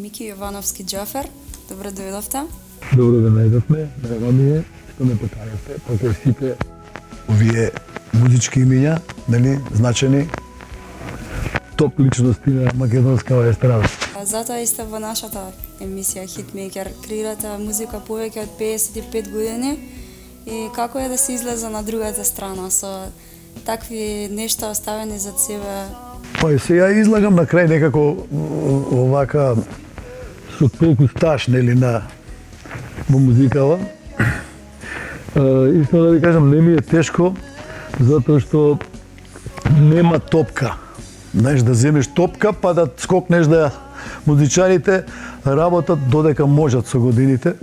Мики Јовановски Џафер. Добре дојдовте. Добро да најдовме, драго ми е што ме поканете, покрај сите овие музички имиња, нели, значени топ личности на македонскава естрада. Затоа и сте во нашата емисија Хитмейкер. Креирате музика повеќе од 55 години и како е да се излезе на другата страна со такви нешта оставени зад себе? Па и сега излагам на крај некако овака со толку стаж, нели, на во музикава. Искам да ви кажам, не ми е тешко, затоа што нема топка. Знаеш, да земеш топка, па да скокнеш да музичарите работат додека можат со годините.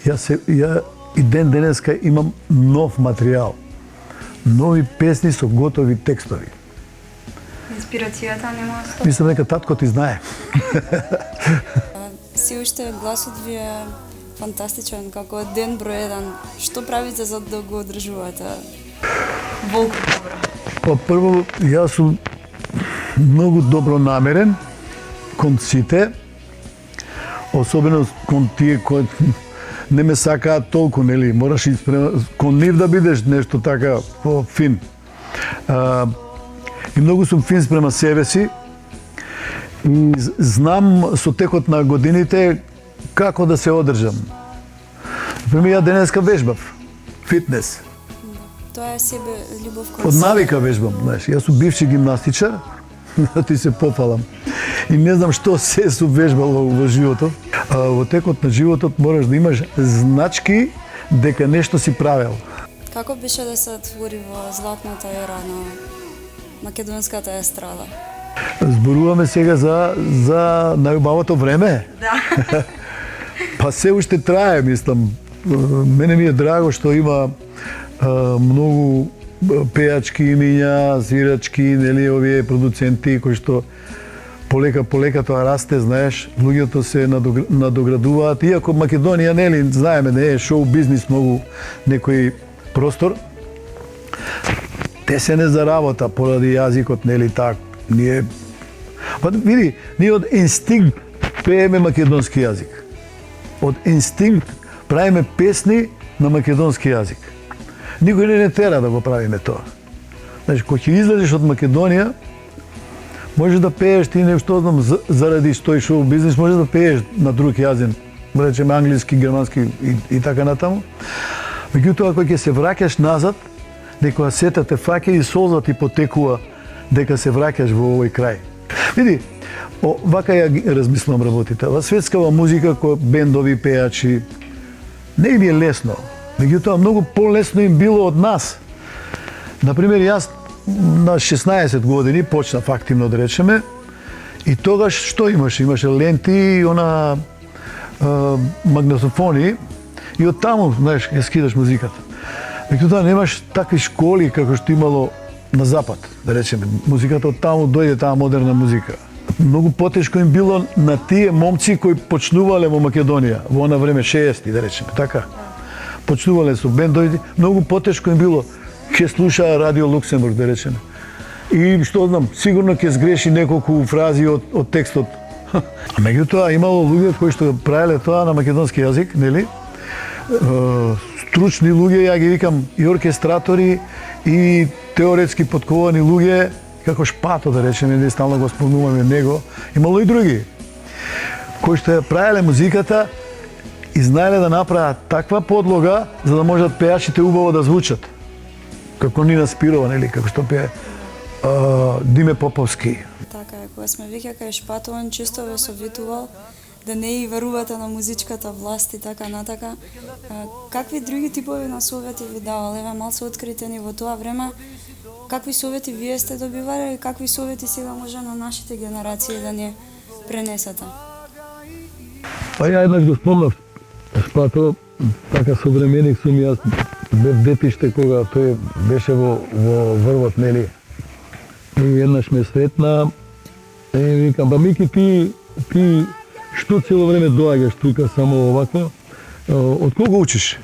Ја и ден денеска имам нов материјал. Нови песни со готови текстови. Инспирацијата нема оста. Мислам дека татко ти знае. Си уште гласот ви е фантастичен, како ден број 1. Што правите за да го одржувате волку добро? Па прво, јас сум многу добро намерен кон сите, особено кон тие кои не ме сакаат толку, нели, мораш и кон нив да бидеш нешто така фин. И многу сум фин спрема себе си и знам со текот на годините како да се одржам. Например, ја денеска вежбав, фитнес. Тоа е себе љубов кон Од навика вежбам, знаеш, јас сум бивши гимнастичар, ти се пофалам. И не знам што се сум вежбал во животот. Во текот на животот мораш да имаш значки дека нешто си правел. Како беше да се твори во златната ера на македонската естрада? Зборуваме сега за најубавото време. Да. Па се уште трае, мислам. Мене ми е драго што има многу пејачки имиња, свирачки, нели, овие продуценти кои што полека тоа расте, знаеш, луѓето се надоградуваат, иако Македонија, нели, знаеме, не е шоу бизнис многу некој простор. Те се не за работа поради јазикот, нели, так, ние... Па види, ние од инстинкт пееме македонски јазик. Од инстинкт правиме песни на македонски јазик. Никој не тера да го правиме тоа. Значи, кога ќе излезеш од Македонија, можеш да пееш ти нешто, знам, заради тој шоу бизнес, можеш да пееш на друг јазик, да речеме англиски, германски и така натаму. Меѓутоа, кога ќе се враќаш назад, некоја сета те фаќа и солза ти потекува дека се враќаш во овој крај. Види, вака ја размислувам работите. Во светскава музика, која бендови, пејачи, не им е лесно. Меѓутоа, многу полесно им било од нас. Например, јас на 16 години почнав активно, да речеме, и тогаш што имаше? Имаше ленти и магнетофони и од таму, знаеш, ја скидаш музиката. Меѓутоа, немаш такви школи како што имало на запад, да речеме. Музиката од таму дојде таа модерна музика. Многу потешко им било на тие момци кои почнувале во Македонија, во она време 60-ти, да речеме, така? Почнувале со бендови, многу потешко им било. Ќе слушаа Радио Луксембург, да речеме. И што знам, сигурно ќе сгреши неколку фрази од текстот. А меѓутоа имало луѓе кои што правеле тоа на македонски јазик, нели? Стручни луѓе, ја ги викам, и оркестратори, и теоретски подковани луѓе, како Шпато, да речеме, ние стално го спомнуваме него. Имало и други, кои што ја правеле музиката и знаеле да направат таква подлога, за да можат пејачите убаво да звучат. Како Нина Спирова, нели, како што пее Диме Поповски. Така е, кога сме веќе кај Шпато, он често ве советувал да не и верувате на музичката власт и така натака. Какви други типови на совети ви давал? Еве, малце открите ни во тоа време. Какви совети вие сте добивали и какви совети сега може на нашите генерации да ни пренесете? Па ја еднаш го спомнав Шпато, така современик сум јас, бев детиште кога тој беше во врвот, нели. И еднаш ме сретна и викам, ба Мики, ти што цело време доаѓаш тука само овако? Од кого учиш?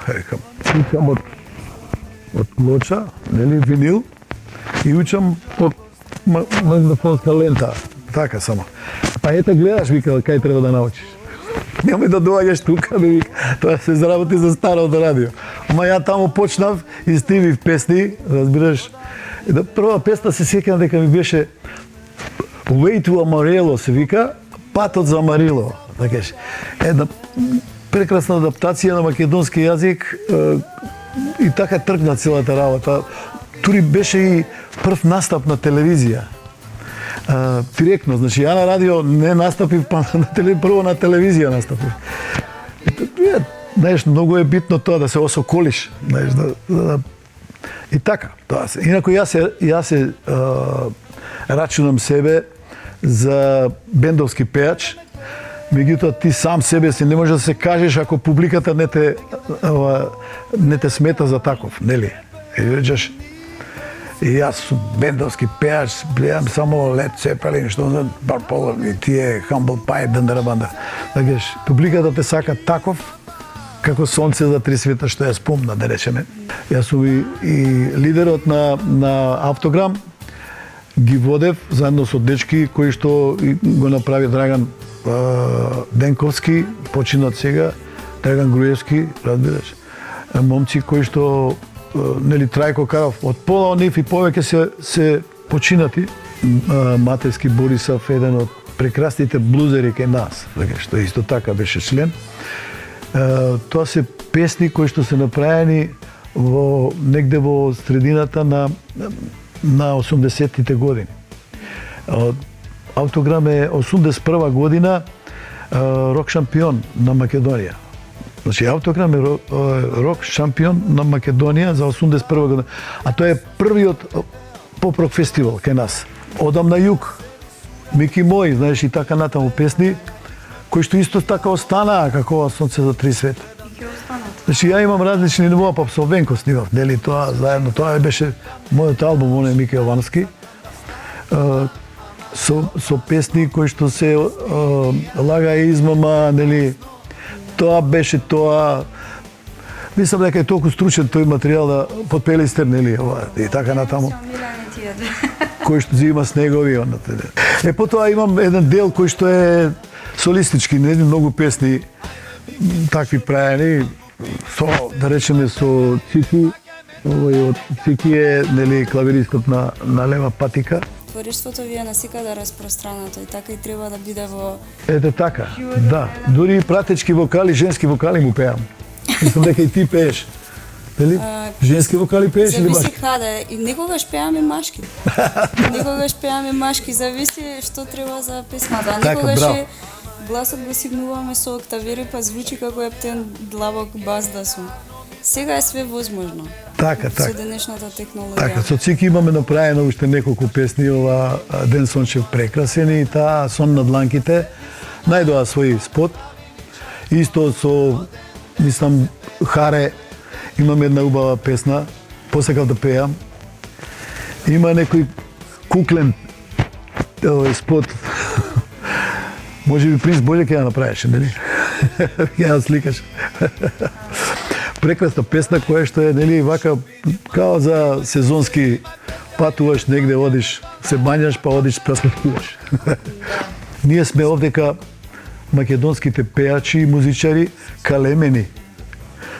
Викам, учам од плоча, нели, винил, и учам од магнетофонска лента. така само. Па ете гледаш, вика, кај треба да научиш. Немој да доаѓаш тука, бе, вика, тоа се заработи за старото радио. Ама ја таму почнав и стивив песни, разбираш. Прва песна се сеќавам дека ми беше Way to Amarillo се вика, Патот за Амарило. Така една прекрасна адаптација на македонски јазик и така тргна целата работа. Тури беше и прв настап на телевизија. Директно, значи ја на радио не настапив, па прво на телевизија настапив. Знаеш, многу е битно тоа да се осоколиш, знаеш, и така, тоа се. Инаку јас се рачунам себе за бендовски пејач, меѓутоа ти сам себе си не може да се кажеш ако публиката не те смета за таков, нели? И речеш, и јас сум бендовски пејач, гледам само Led Zeppelin, што и тие Humble Pie, банда. Така, публиката те сака таков, како сонце за три света, што ја спомна, да речеме. Јас сум и лидерот на Автограм, ги водев заедно со дечки кои што го направи Драган Денковски, починат сега, Драган Груевски, разбираш, момци кои што нели Трајко Каров, од пола од нив и повеќе се починати. Матевски Борисов, еден од прекрасните блузери кај нас, така што исто така беше член. Тоа се песни кои што се направени негде во средината на 80-тите години. Автограм е 81 година рок шампион на Македонија. Значи, Автограм е рок шампион на Македонија за 81 година. А тоа е првиот поп-рок фестивал кај нас. Одам на југ, Мики мој, знаеш, и така натаму песни, кои што исто така останаа како сонце за три света. Значи, ја имам различни нивоа, па со Венко снимав, нели, тоа заедно, тоа беше мојот албум, оној Мики Јовански, со песни кои што се лага и измама, нели, тоа беше тоа. Мислам дека е толку стручен тој материјал да подпелистер, нели, и така натаму. Кој што зима снегови, потоа имам еден дел кој што е солистички, не многу песни такви праени, со, да речеме, со Цики, овој од Цики е, нели, клавиристот на лева патика. Твориштвото ви е насекаде распространато и така и треба да биде во... Ете така, да. Дури и пратечки вокали, женски вокали му пеам. Мислам дека и ти пееш. Дали? Женски вокали пееш или зависи каде. И некогаш пеаме машки. Некогаш пеаме машки, зависи што треба за песната. Некогаш гласот го сигнуваме со октавери, па звучи како ептен длабок бас да сум. Сега е све возможно. Така. Со денешната технологија. Така, со Цики имаме направено уште неколку песни, ова Ден Сончев прекрасен и таа Сон на дланките најдоа свој спот. Исто со, мислам, Харе, имам една убава песна, посакав да пеам. Има некој куклен спот. Може би Принц Боџе ќе ја направеше, нели? Ќе ја сликаш. Прекрасна песна која што е, нели, вака као за сезонски патуваш негде, одиш, се бањаш, па одиш, прасликуваш. Ние сме овдека македонските пејачи и музичари калемени.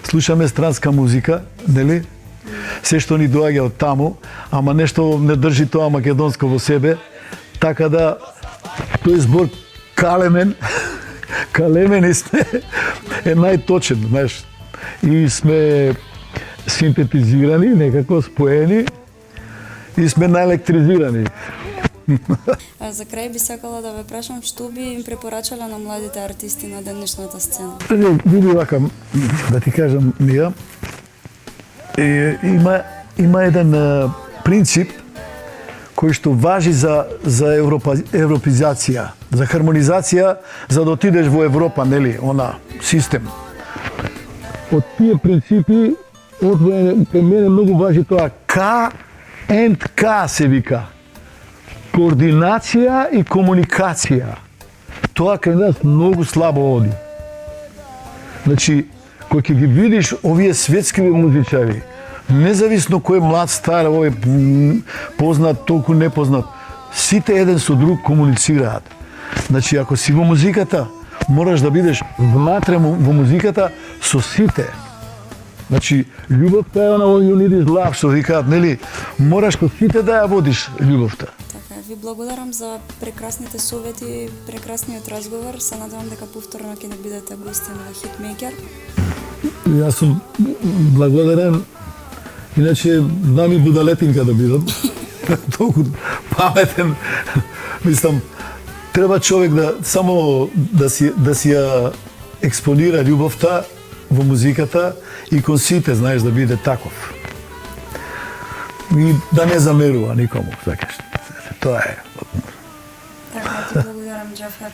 Слушаме странска музика, нели? Се што ни доаѓа од таму, ама нешто не држи тоа македонско во себе, така да тој збор калемени сме е најточен, знаеш. И сме синтетизирани, некако споени и сме наелектризирани. За крај би сакала да ве прашам што би им препорачала на младите артисти на денешната сцена? Види вака, да ти кажам, Мија, има еден принцип кој што важи за европизација, за хармонизација, за да отидеш во Европа, нели, она систем. Од тие принципи, при мене многу важи тоа K&K се вика. Координација и комуникација. Тоа кај нас многу слабо оди. Значи, кој ќе ги видиш овие светскиви музичари, независно кој е млад, стар, овој познат, толку непознат, сите еден со друг комуницираат. Значи, ако си во музиката, мораш да бидеш внатре во музиката со сите. Значи, љубовта е она all you need is love, што викаат, нели? Мораш со сите да ја водиш љубовта. Така, ви благодарам за прекрасните совети, прекрасниот разговор. Се надевам дека повторно ќе не бидете гостин во Хитмейкер. Јас сум благодарен. Иначе, знам и будалетинка да бидам. Толку паметен. Мислам, треба човек да само да си ја експонира љубовта во музиката и кон сите, знаеш, да биде таков. И да не замерува никому, сакаш. Тоа е. Така, ти благодарам, Џафер.